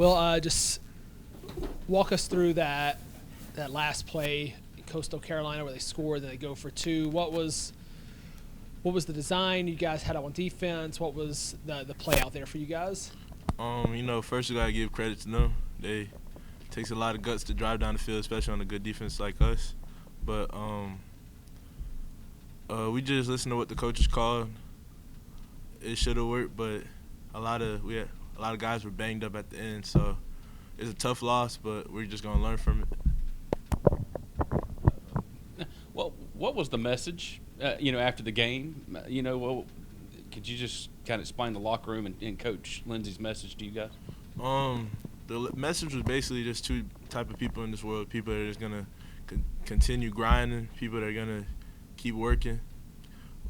Well, just walk us through that last play in Coastal Carolina where they scored, then they go for two. What was the design you guys had on defense? What was the play out there for you guys? First we gotta give credit to them. It takes a lot of guts to drive down the field, especially on a good defense like us. But we just listened to what the coaches called. It should have worked, but a lot of guys were banged up at the end, so it's a tough loss. But we're just gonna learn from it. Well, what was the message? After the game, could you just kind of explain the locker room and Coach Lindsey's message to you guys? The message was basically just two type of people in this world: people that are just gonna continue grinding, people that are gonna keep working,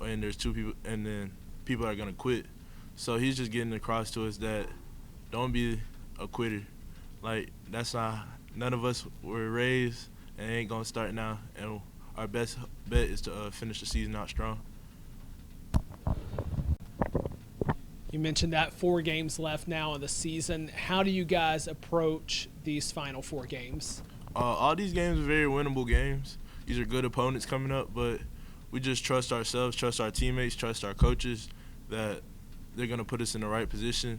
and there's two people, and then people that are gonna quit. So he's just getting across to us that don't be a quitter. Like, that's not, none of us were raised and it ain't gonna start now. And our best bet is to finish the season out strong. You mentioned that 4 games left now in the season. How do you guys approach these final 4 games? All these games are very winnable games. These are good opponents coming up, but we just trust ourselves, trust our teammates, trust our coaches that they're going to put us in the right position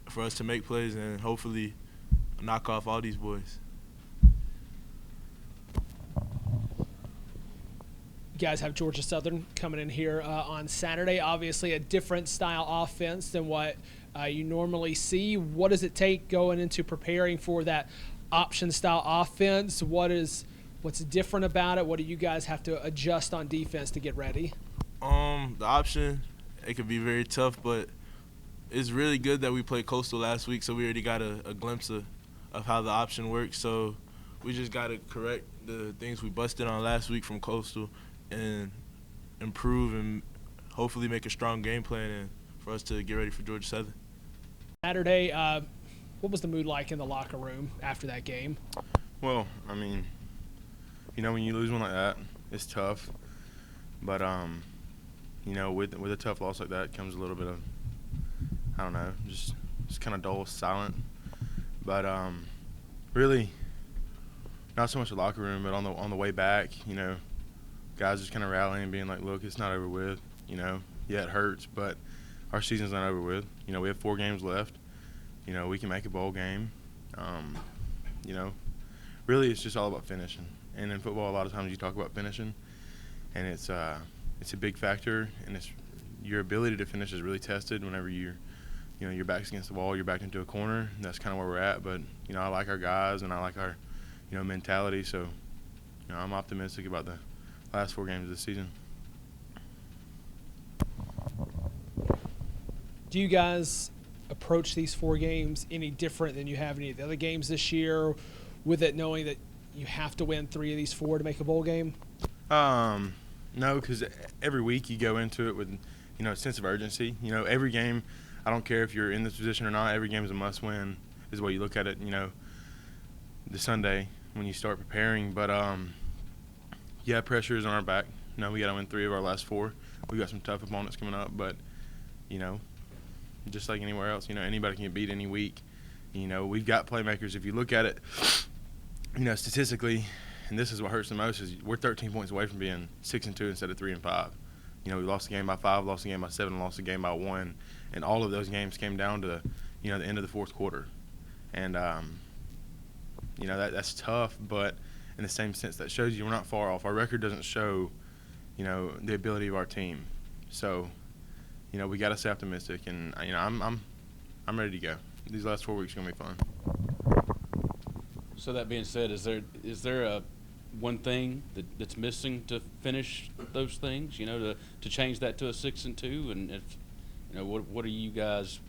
for us to make plays and hopefully knock off all these boys. You guys have Georgia Southern coming in here on Saturday. Obviously a different style offense than what you normally see. What does it take going into preparing for that option style offense? What's different about it? What do you guys have to adjust on defense to get ready? The option, it could be very tough, but it's really good that we played Coastal last week, so we already got a glimpse of how the option works. So we just got to correct the things we busted on last week from Coastal and improve and hopefully make a strong game plan and for us to get ready for Georgia Southern. Saturday, what was the mood like in the locker room after that game? Well, I mean, when you lose one like that, it's tough. But, with a tough loss like that comes a little bit of, I don't know, just kind of dull, silent. But really, not so much the locker room, but on the way back, guys just kind of rallying and being like, look, it's not over with. Yeah, it hurts, but our season's not over with. We have 4 games left. We can make a bowl game. Really it's just all about finishing. And in football, a lot of times you talk about finishing, and it's a big factor, and it's your ability to finish is really tested whenever your back's against the wall, you're backed into a corner. And that's kind of where we're at. But I like our guys and I like our mentality. So I'm optimistic about the last 4 games of the season. Do you guys approach these 4 games any different than you have any of the other games this year, with it knowing that you have to win 3 of these 4 to make a bowl game? No, because every week you go into it with a sense of urgency. Every game, I don't care if you're in this position or not, every game is a must-win is the way you look at it, the Sunday when you start preparing. But, yeah, pressure is on our back. We got to win 3 of our last 4. We got some tough opponents coming up, but, just like anywhere else, anybody can get beat any week. We've got playmakers. If you look at it, statistically, and this is what hurts the most, is we're 13 points away from being 6-2 instead of 3-5. We lost the game by 5, lost the game by 7, lost the game by 1, and all of those games came down to the end of the 4th quarter. And that's tough, but in the same sense, that shows you we're not far off. Our record doesn't show the ability of our team. So we got to stay optimistic, and I'm ready to go. These last 4 weeks are gonna be fun. So that being said, is there a one thing that's missing to finish those things? To change that to a 6-2, and if what are you guys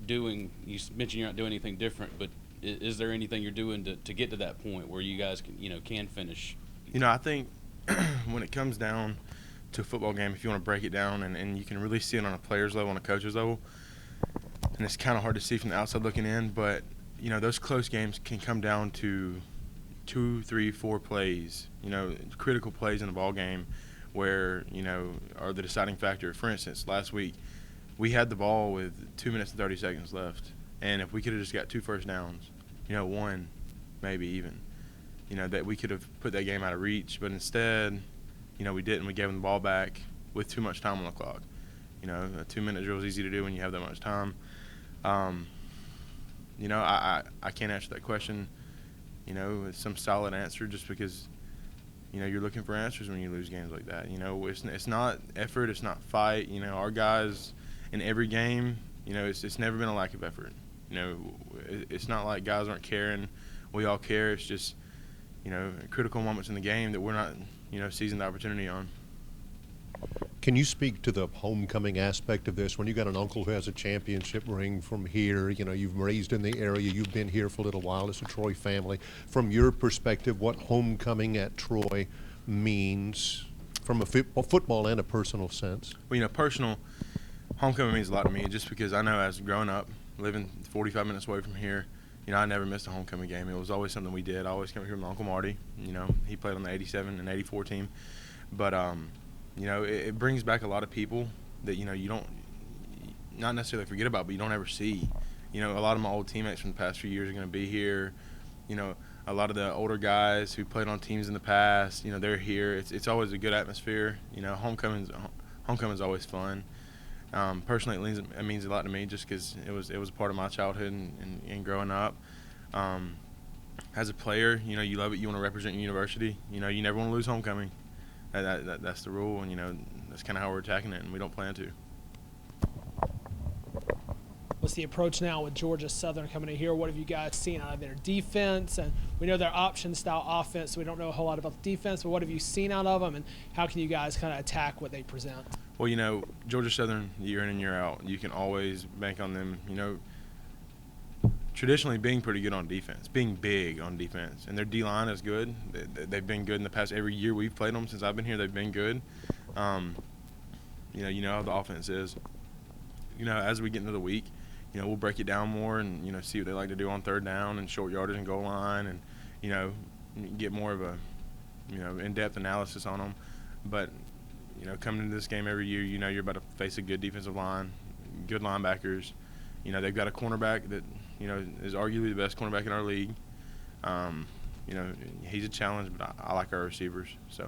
doing? You mentioned you're not doing anything different, but is there anything you're doing to get to that point where you guys can finish? I think when it comes down to a football game, if you want to break it down, and you can really see it on a player's level and a coach's level, and it's kind of hard to see from the outside looking in, but those close games can come down to 2, 3, 4 plays, critical plays in a ball game where, are the deciding factor. For instance, last week we had the ball with 2 minutes and 30 seconds left, And if we could have just got 2 first downs, one, maybe even, that we could have put that game out of reach. But instead, we didn't. We gave them the ball back with too much time on the clock. A 2-minute drill is easy to do when you have that much time. I can't answer that question, with some solid answer just because, you're looking for answers when you lose games like that. It's not effort, it's not fight. Our guys in every game, it's never been a lack of effort. It's not like guys aren't caring. We all care. It's just, critical moments in the game that we're not, seizing the opportunity on. Can you speak to the homecoming aspect of this? When you got an uncle who has a championship ring from here, you've raised in the area, you've been here for a little while as a Troy family. From your perspective, what homecoming at Troy means from a football and a personal sense? Well, personal, homecoming means a lot to me just because I know as growing up, living 45 minutes away from here, I never missed a homecoming game. It was always something we did. I always came here with my Uncle Marty. He played on the 87 and 84 team. But, it brings back a lot of people that, you don't not necessarily forget about, but you don't ever see. A lot of my old teammates from the past few years are going to be here. A lot of the older guys who played on teams in the past, they're here. It's always a good atmosphere. Homecoming's always fun. Personally, it means a lot to me just because it was a part of my childhood and growing up. As a player, you love it. You want to represent your university. You never want to lose homecoming. That's the rule, and that's kind of how we're attacking it, and we don't plan to. What's the approach now with Georgia Southern coming in here? What have you guys seen out of their defense? And we know their option-style offense, so we don't know a whole lot about the defense, but what have you seen out of them, and how can you guys kind of attack what they present? Well, Georgia Southern, year in and year out, you can always bank on them, traditionally being pretty good on defense, being big on defense. And their D-line is good. They've been good in the past. Every year we've played them since I've been here, they've been good. You know how the offense is. As we get into the week, we'll break it down more and, see what they like to do on third down and short yardage and goal line and, get more of a, in-depth analysis on them. But, coming into this game every year, you're about to face a good defensive line, good linebackers. They've got a cornerback that, is arguably the best cornerback in our league. He's a challenge, but I like our receivers. So